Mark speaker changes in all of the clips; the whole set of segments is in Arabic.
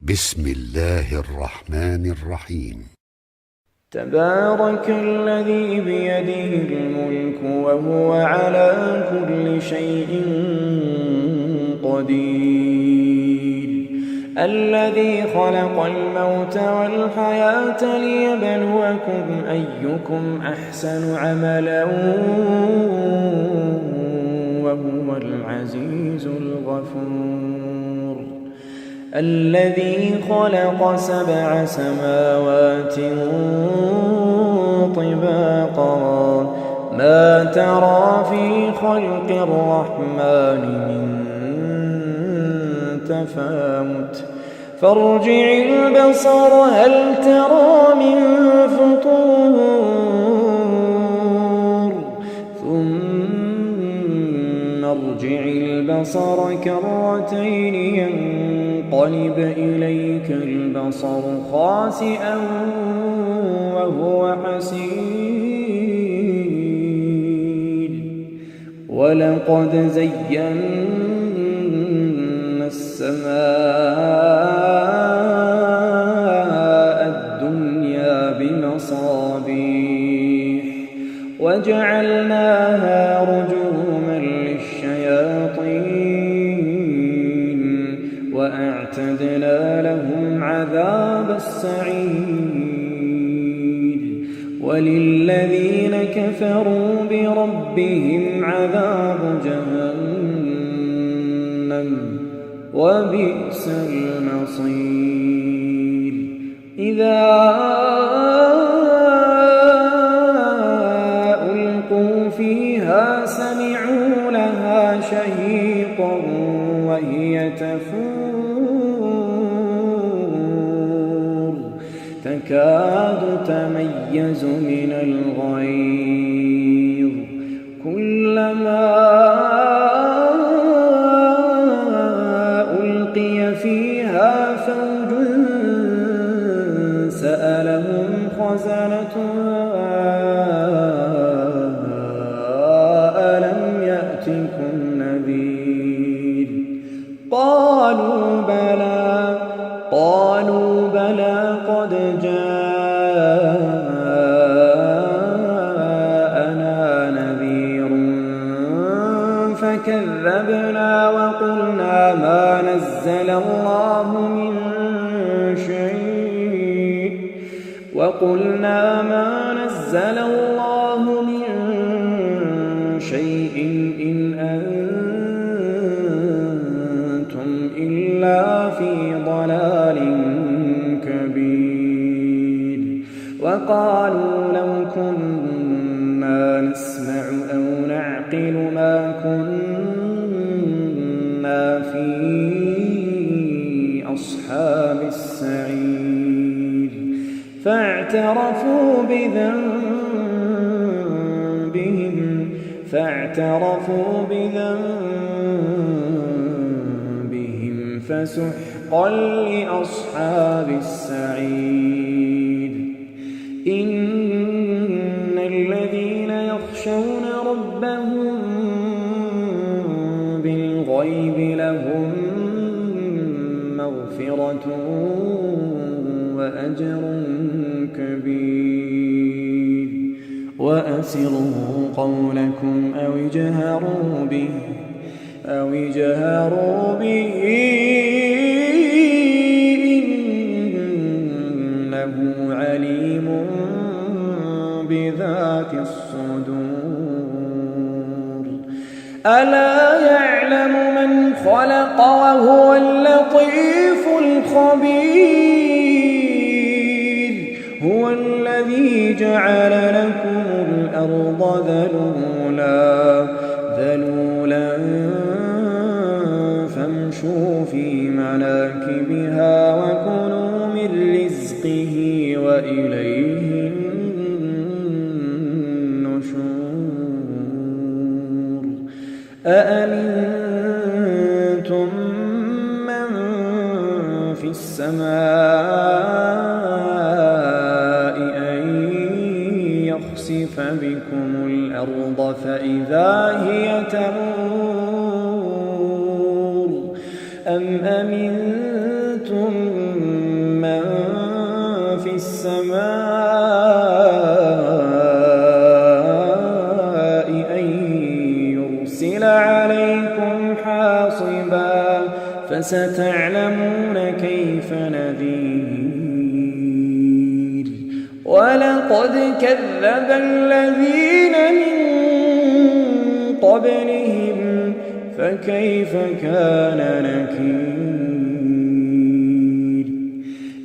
Speaker 1: بسم الله الرحمن الرحيم.
Speaker 2: تبارك الذي بيده الملك وهو على كل شيء قدير، الذي خلق الموت والحياة ليبلوكم أيكم أحسن عملا وهو العزيز الغفور، الذي خلق 7 سماوات طباقا ما ترى في خلق الرحمن من تفاوت فارجع البصر هل ترى من فطور ثم ارجع البصر كرتين ينقلب إليك البصر خاسئا وهو حسير، ولقد زينا السماء الدنيا بمصابيح وجعلناها رجوما للشياطين وأعتدنا لهم عذاب السعير، وللذين كفروا بربهم عذاب جهنم وبئس المصير. إذا ألقوا فيها سمعوا لها شهيقا وهي تفور تكاد تميز من الغيظ كلما ألقي فيها فوج سألهم خزنتها ألم يأتكم نذير قالوا بلى قد جاءنا نذير فكذبنا وقلنا ما نزل الله من شيء إن أنتم إلا في ضلال كبير، وقالوا لو كنا نسمع أو نعقل ما كنا في أصحاب السعير، فاعترفوا بذنبهم فسحقا لأصحاب السعير. إن الذين يخشون ربهم بالغيب لهم مغفرة وأجر كبير، وأسروا قولكم أو اجهروا به إنه عليم بذات الصدور. ألا يعلم من خلق وهو اللطيف الخبير، هو الذي جعل لكم الأرض ذلولا فامشوا في مناكبها وكلوا من رزقه وإليه النشور. أأمنتم من في السماء أن يخسف بكم الأرض فإذا هي تمور أم أمنتم السماء أن يرسل عليكم حاصبا فستعلمون كيف نذير ولقد كذب الذين من قبلهم فكيف كان نكير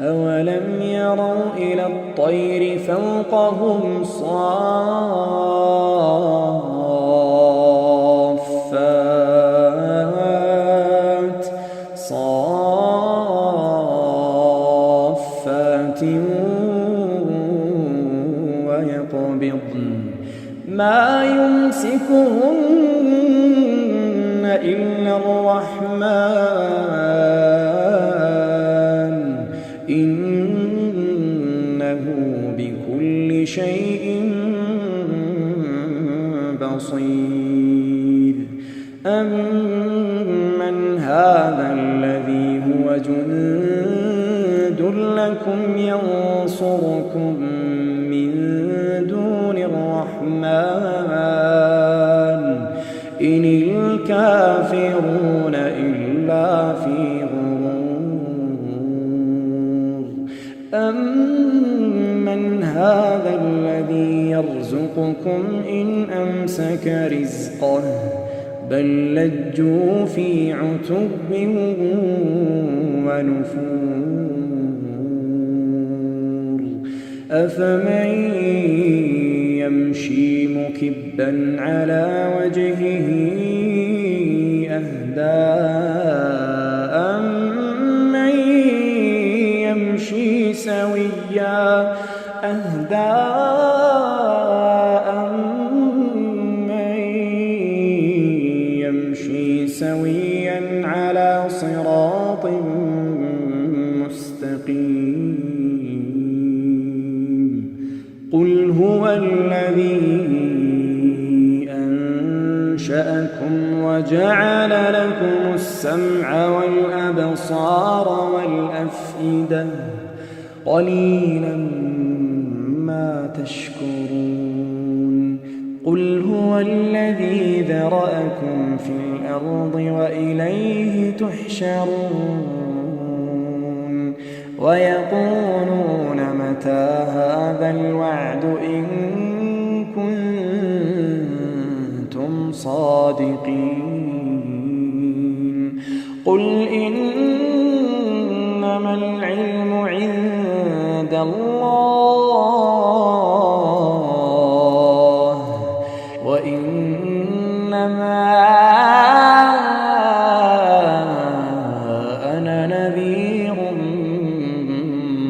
Speaker 2: أولم يروا إلى الطير فوقهم صافات ويقبضن ما يمسكهن إلا الرحمن إنه بكل شيء بصير أمن هذا الذي هو جند لكم ينصركم من دون الرحمن إن الكافرون إلا في غرور أمن هذا الذي يرزقكم إن أمسك رزقه بل لجوا في عتب ونفور أفمن يمشي مكبا على وجهه أهدى أمن يمشي سويا على صراط مستقيم قل هو الذي أنشأكم وجعل لكم السمع والأبصار والأفئدة قليلا ما تشكرون قل هو الذي ذرأكم في الأرض وإليه تحشرون ويقولون متى هذا الوعد إن كنتم صادقين قل إنما العلم عند الله وإنما أنا نذير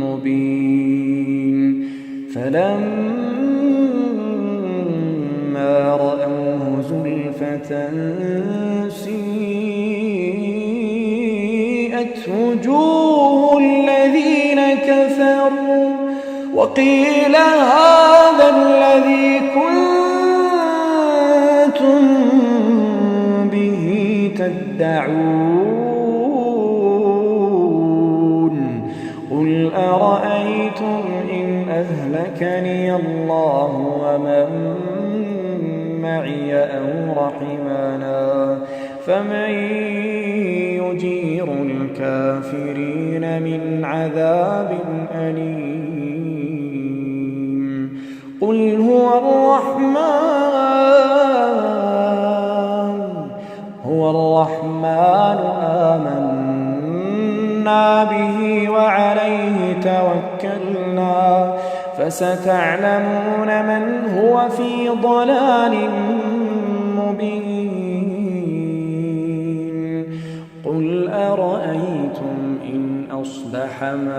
Speaker 2: مبين فلما رأوه زلفة سيئت وجوه الذين كفروا وقيل هذا الذي كنتم به تدعون قل أرأيتم إن أهلكني الله ومن معي أو رحمنا فمن يجير الكافرين من عذاب أليم قل هو الرحمن آمنا به وعليه توكلنا فستعلمون من هو في ضلال مبين قل أرأيتم إن أصبح ماؤكم